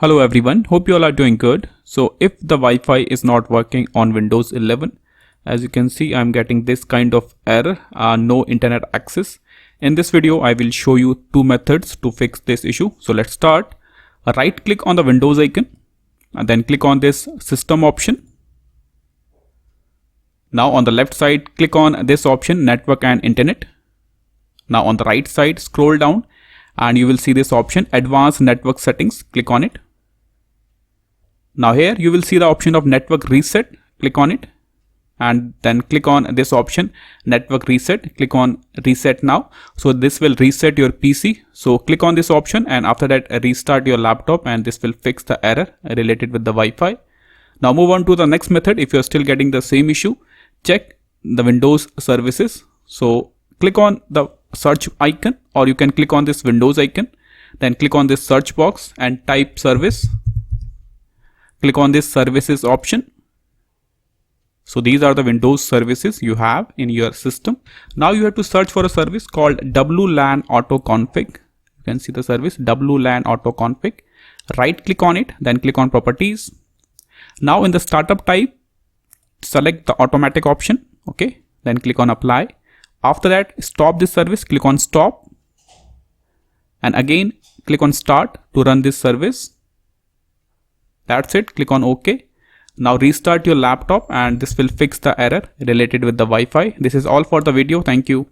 Hello everyone, hope you all are doing good. So if the Wi-Fi is not working on Windows 11, as you can see I'm getting this kind of error, no internet access. In this video I will show you two methods to fix this issue. So let's start. Right click on the Windows icon and then click on this system option. Now on the left side click on this option, network and internet. Now on the right side scroll down and you will see this option, advanced network settings. Click on it. Now here you will see the option of network reset. Click on it and then click on this option, network reset. Click on reset now. So this will reset your PC. So click on this option and after that restart your laptop and this will fix the error related with the Wi-Fi. Now move on to the next method. If you're still getting the same issue, check the Windows services. So click on the search icon or you can click on this Windows icon. Then click on this search box and type service. Click on this services option. So these are the Windows services you have in your system. Now you have to search for a service called WLAN Auto Config. You can see the service WLAN Auto Config. Right click on it, then click on properties. Now in the startup type, select the automatic option. Okay, then click on apply. After that, stop this service. Click on stop. And again, click on start to run this service. That's it. Click on OK. Now restart your laptop and this will fix the error related with the Wi-Fi. This is all for the video. Thank you.